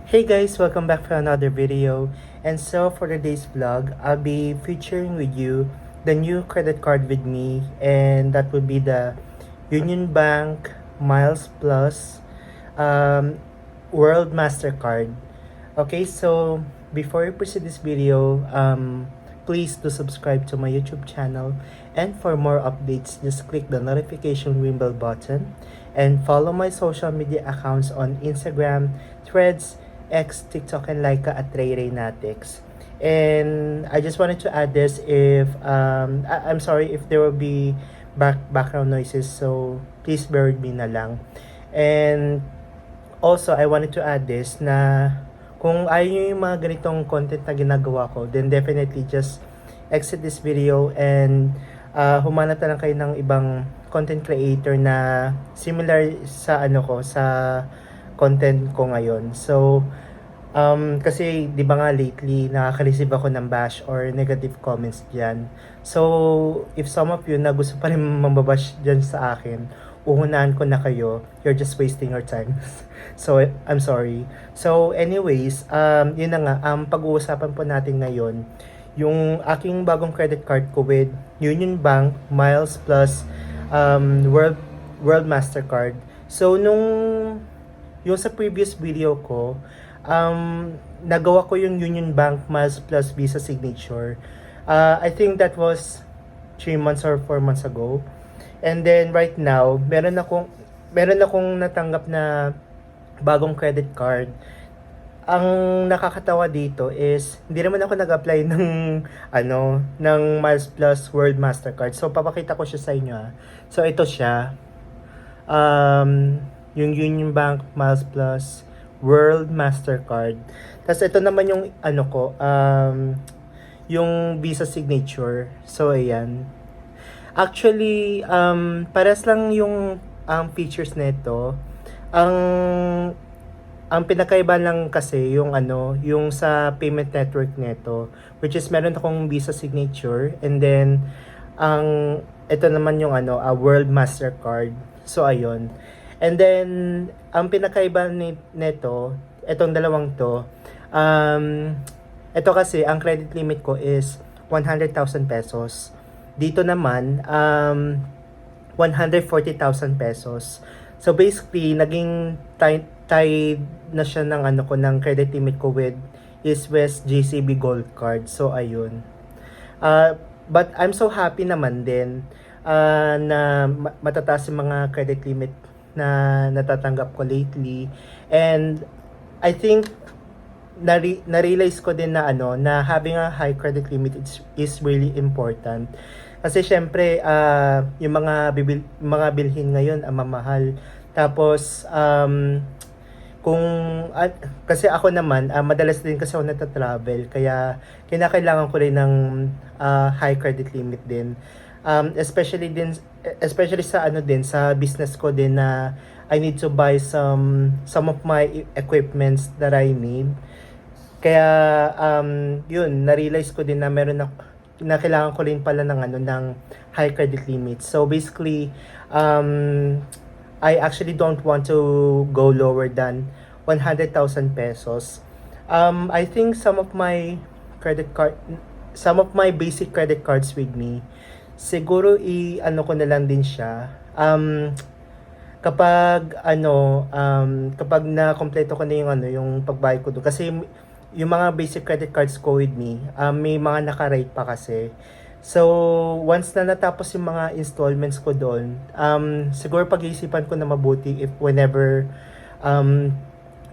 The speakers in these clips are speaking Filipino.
Hey guys, welcome back for another video. And so for today's vlog, I'll be featuring with you the new credit card with me, and that would be the Union Bank Miles Plus um, World Mastercard. Okay, so before we proceed this video, please do subscribe to my YouTube channel, and for more updates, just click the notification ring bell button and follow my social media accounts on Instagram, Threads, X, TikTok, and Laika at RayRayNatics. And I just wanted to add this if I'm sorry if there will be background noises, so please bear with me na lang. And also, I wanted to add this na kung ayaw nyo yung mga ganitong content na ginagawa ko, then definitely just exit this video and humanap na lang kayo ng ibang content creator na similar sa sa content ko ngayon. So, kasi di ba nga lately nakaka-receive ako ng bash or negative comments diyan. So, if some of you na gusto pa rin mambabash diyan sa akin, uhunahan ko na kayo. You're just wasting your time. So, I'm sorry. So, anyways, yun na nga, pag-uusapan po natin ngayon, yung aking bagong credit card ko with Union Bank Miles Plus World Mastercard. So, yung sa previous video ko, nagawa ko yung Union Bank Miles Plus Visa Signature. I think that was 3 months or 4 months ago. And then right now, meron akong natanggap na bagong credit card. Ang nakakatawa dito is hindi naman ako nag-apply ng Miles Plus World Mastercard. So papakita ko siya sa inyo. So ito siya. Yung Union Bank Miles Plus World Mastercard. Tapos ito naman yung yung Visa Signature. So ayan. Actually, pares lang yung features nito. Ang pinakaiba lang kasi yung yung sa payment network nito, which is meron akong Visa Signature, and then ito naman yung World Mastercard. So ayun. And then ang pinakaiba nito, etong dalawang to, ito kasi ang credit limit ko is 100,000 pesos. Dito naman 140,000 pesos. So basically, naging tied na siya ng credit limit ko with East West JCB Gold Card. So ayun. But I'm so happy naman din na matataas yung mga credit limit na natatanggap ko lately. And I think na-realize ko din na having a high credit limit is really important. Kasi syempre, yung mga bilhin ngayon ang mamahal. Tapos, kasi ako naman, madalas din kasi ako nata-travel. Kaya, kinakailangan ko rin ng high credit limit din. Especially sa business ko din na I need to buy some of my equipments that I need. Kaya, yun, na-realize ko din na na kailangan ko rin pala ng high credit limit. So basically, I actually don't want to go lower than 100,000 pesos. I think some of my basic credit cards with me, siguro ko na lang din siya. Kapag na-kompleto ko na yung pagbayad ko doon. Kasi yung mga basic credit cards ko with me, may mga naka-rate pa kasi. So, once na natapos yung mga installments ko doon, siguro pag-iisipan ko na mabuti if whenever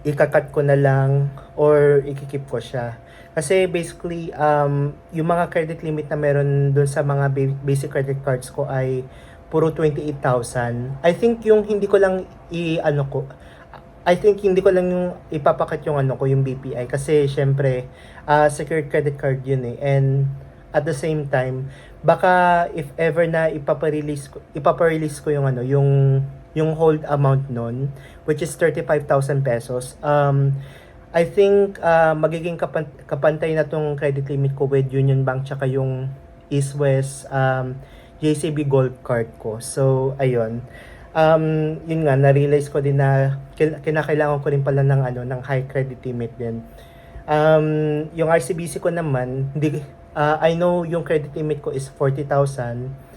ikakat ko na lang or ikikip ko siya. Kasi basically, yung mga credit limit na meron doon sa mga basic credit cards ko ay puro 28,000. I think hindi ko lang yung ipapakat yung yung BPI kasi syempre secured credit card yun eh. And at the same time, baka if ever na ipaparelease ko yung hold amount nun, which is 35,000 pesos. I think magiging kapantay na tong credit limit ko with Union Bank tsaka yung East West JCB Gold Card ko. So ayun. Yun nga, na-realize ko din na kinakailangan ko rin pala ng ano, ng high credit limit din. Yung RCBC ko naman, hindi, I know yung credit limit ko is 40,000.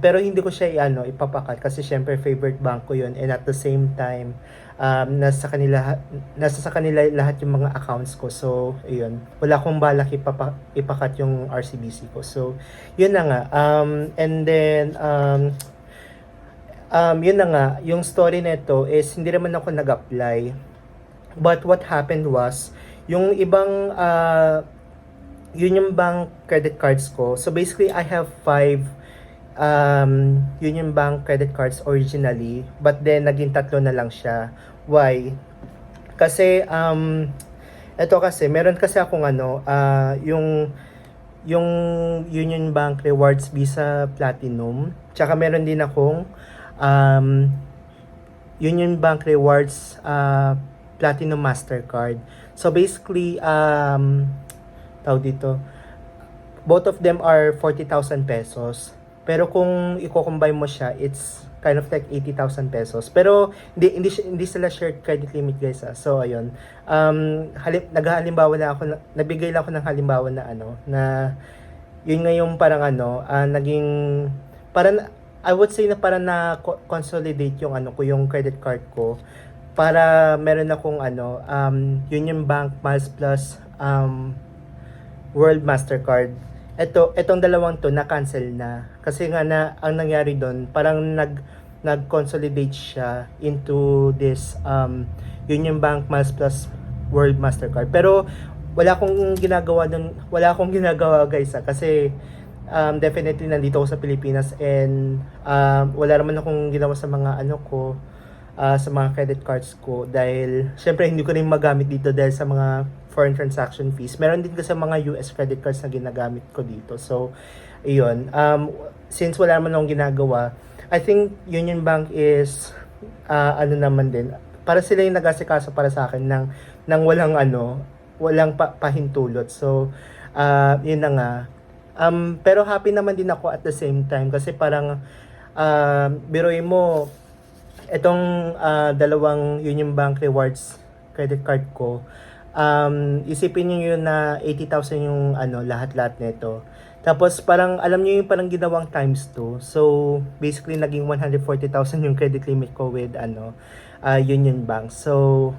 Pero hindi ko siya ipapakat kasi syempre favorite bank ko yun, and at the same time nasa sa kanila lahat yung mga accounts ko. So ayun, wala akong balak ipakat yung RCBC ko. So yun na nga. And then yun na nga, yung story nito is hindi naman ako nag-apply. But what happened was, yung ibang Union Bank credit cards ko. So basically, I have 5 Union Bank credit cards originally, but then naging 3 na lang siya. Why? Kasi ito kasi meron kasi akong yung Union Bank Rewards Visa Platinum, tsaka meron din akong Union Bank Rewards Platinum Mastercard. So basically tawag dito, both of them are 40,000 pesos. Pero kung i-combine mo siya, it's kind of like 80,000 pesos. Pero hindi sila shared credit limit, guys. So ayun. Naghahalimbawa na ako, nabigay lang ako ng halimbawa na na yun nga yung parang naging parang I would say na parang na consolidate yung ko, yung credit card ko, para meron akong Union Bank Miles Plus World Mastercard. Etong dalawang to na-cancel na. Kasi nga ang nangyari doon, parang nag-consolidate siya into this Union Bank Miles Plus World Mastercard. Pero wala akong ginagawa doon, guys, kasi definitely nandito ako sa Pilipinas, and wala naman akong ginawa sa mga sa mga credit cards ko, dahil syempre hindi ko rin magamit dito dahil sa mga foreign transaction fees. Meron din kasi mga US credit cards na ginagamit ko dito. So, ayun. Since wala naman akong ginagawa, I think Union Bank is naman din. Para sila yung nag-asikaso para sa akin ng walang pahintulot. So, yun na nga. Pero happy naman din ako at the same time, kasi parang biruin mo, itong dalawang Union Bank Rewards credit card ko, isipin niyo yun na 80,000 yung lahat-lahat nito. Tapos parang alam niyo yung parang ginawang times 2. So basically naging 140,000 yung credit limit ko with Union Bank. So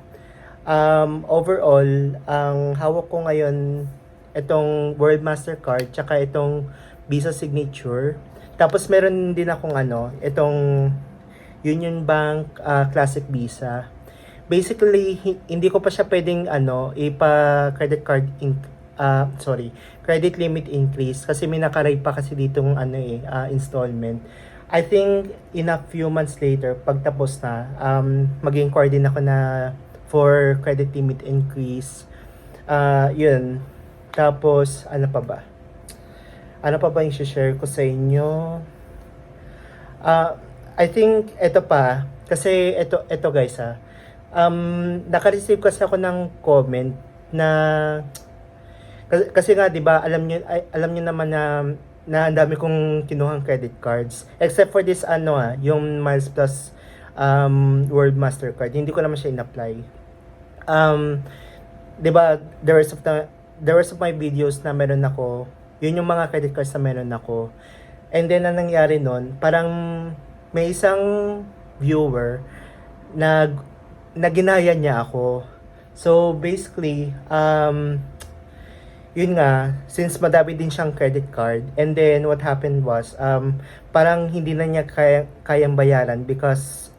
overall, ang hawak ko ngayon itong World Mastercard tsaka itong Visa Signature. Tapos meron din akong itong Union Bank Classic Visa. Basically, hindi ko pa siya pwedeng credit card credit limit increase, kasi may nakaray pa kasi ditong installment. I think in a few months later, pagtapos na, mag-inquire din ako na for credit limit increase. Yun. Tapos, ano pa ba? Ano pa ba yung share ko sa inyo? I think ito pa, kasi ito guys naka-receive kasi ako ng comment na kasi nga 'di ba, alam niyo naman na ang dami kong kinuhang credit cards, except for this yung Miles Plus World Mastercard. Hindi ko naman siya in-apply. 'Di ba, the rest of my videos na meron ako, yun yung mga credit cards na meron ako. And then ang nangyari nun, parang may isang viewer na ginaya niya ako. So basically, yun nga, since madami din siyang credit card, and then what happened was, parang hindi na niya kayang bayaran because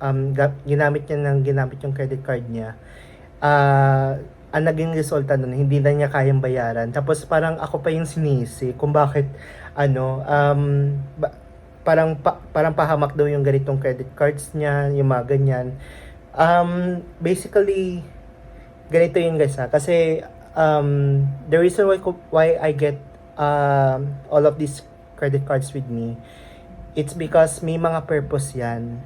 ginamit yung credit card niya. Ang naging resulta nun, hindi na niya kayang bayaran. Tapos parang ako pa yung sinisi kung bakit parang pahamak daw yung ganitong credit cards niya, yung mga ganyan. Basically, ganito yun guys kasi the reason why I get all of these credit cards with me, it's because may mga purpose yan.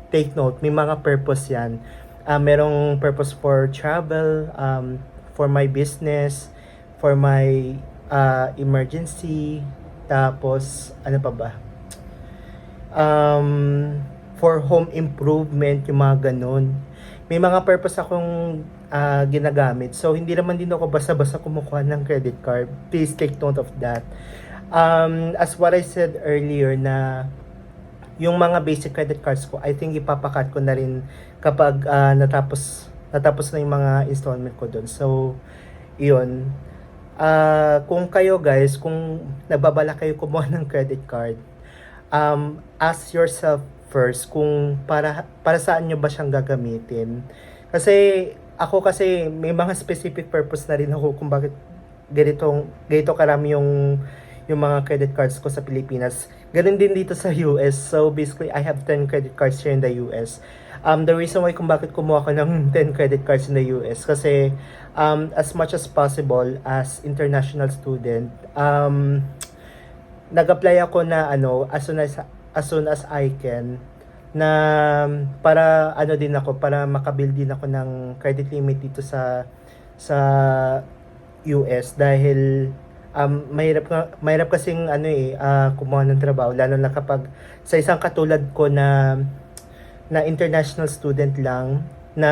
Take note, may mga purpose yan. Merong purpose for travel, for my business, for my emergency, tapos ano pa ba? for home improvement, yung mga ganun. May mga purpose akong ginagamit. So, hindi naman din ako basta-basta kumukuha ng credit card. Please take note of that. As what I said earlier na yung mga basic credit cards ko, I think ipapakat ko na rin kapag natapos na yung mga installment ko doon. So, yun. Kung kayo guys, kung nagbabala kayo kumuha ng credit card, ask yourself first kung para saan nyo ba siyang gagamitin. Kasi kasi may mga specific purpose na rin ako kung bakit ganito karami yung mga credit cards ko sa Pilipinas. Ganun din dito sa US. So basically, I have 10 credit cards here in the US. The reason why kung bakit kumuha ko ng 10 credit cards in the US kasi as much as possible as international student, nag-apply ako na as soon as I can na para din ako para makabuild din ako ng credit limit dito sa US dahil mahirap kasing kumuha ng trabaho lalo na kapag sa isang katulad ko na international student lang na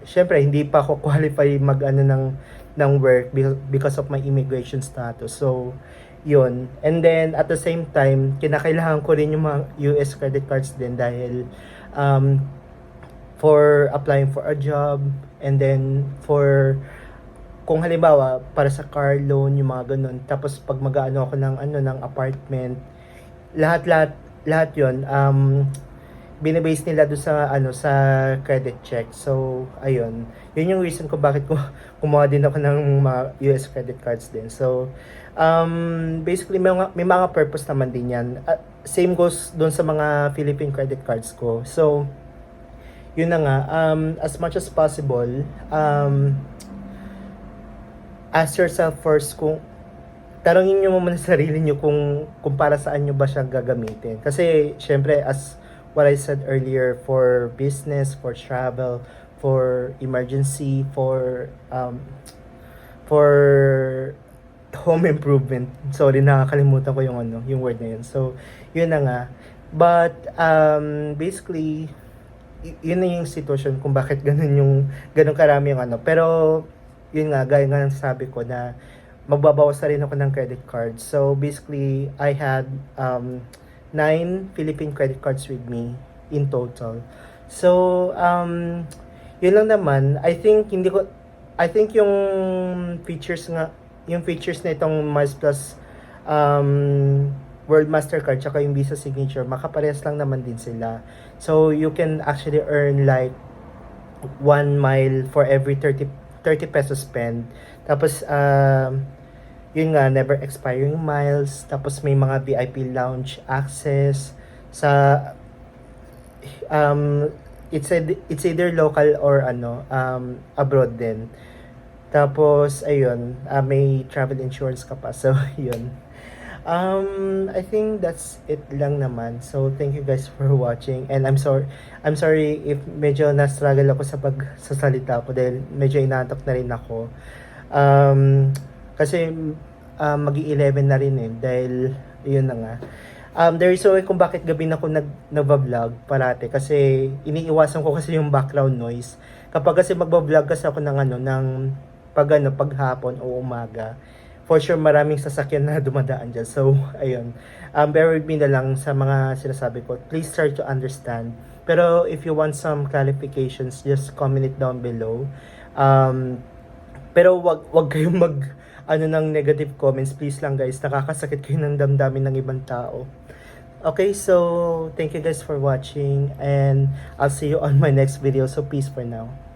syempre hindi pa ako qualify ng work because of my immigration status. So yun. And then at the same time kinakailangan ko rin yung mga US credit cards din dahil for applying for a job and then for kung halimbawa para sa car loan yung mga ganun tapos pag mag-aano ako ng apartment lahat yon binibase nila do sa sa credit check. So ayun yun yung reason ko bakit ko kumuha din ako ng mga US credit cards din. So basically may mga purpose naman din yan. Same goes doon sa mga Philippine credit cards ko. So yun na nga, as much as possible ask yourself first kung tanongin nyo muna sa sarili nyo kung para saan nyo ba siya gagamitin. Kasi syempre as what I said earlier, for business, for travel, for emergency, for home improvement. Sorry, nakakalimutan ko yung word na yun. So yun na nga. But basically yun na yung situation kung bakit ganun karami yung pero yun nga, gaya nga sabi ko na magbabawas na rin ako ng credit card. So basically, I had 9 Philippine credit cards with me in total. So yun lang naman. I think yung features na itong Miles Plus World Mastercard tsaka yung Visa Signature, makaparehas lang naman din sila. So you can actually earn like 1 mile for every 30 pesos spend. Tapos, yun nga, never expiring miles. Tapos, may mga VIP lounge access sa, it's either local or abroad din. Tapos, ayun, may travel insurance ka pa. So, yun. I think that's it lang naman. So thank you guys for watching and I'm sorry if medyo na-struggle ako sa pagsasalita ko dahil medyo inaantok na rin ako. Kasi magi-11 na rin dahil yun na nga. There is a way kung bakit gabi na ako nagva-vlog parate kasi iniiwasan ko kasi yung background noise. Kapag kasi magva-vlog kasi ako ng paghapon o umaga, for sure maraming sasakyan na dumadaan dyan. So, ayun. Bear with me na lang sa mga sinasabi ko. Please try to understand. Pero if you want some clarifications, just comment it down below. Pero wag kayong ng negative comments. Please lang guys. Nakakasakit kayo ng damdamin ng ibang tao. Okay, so thank you guys for watching and I'll see you on my next video. So peace for now.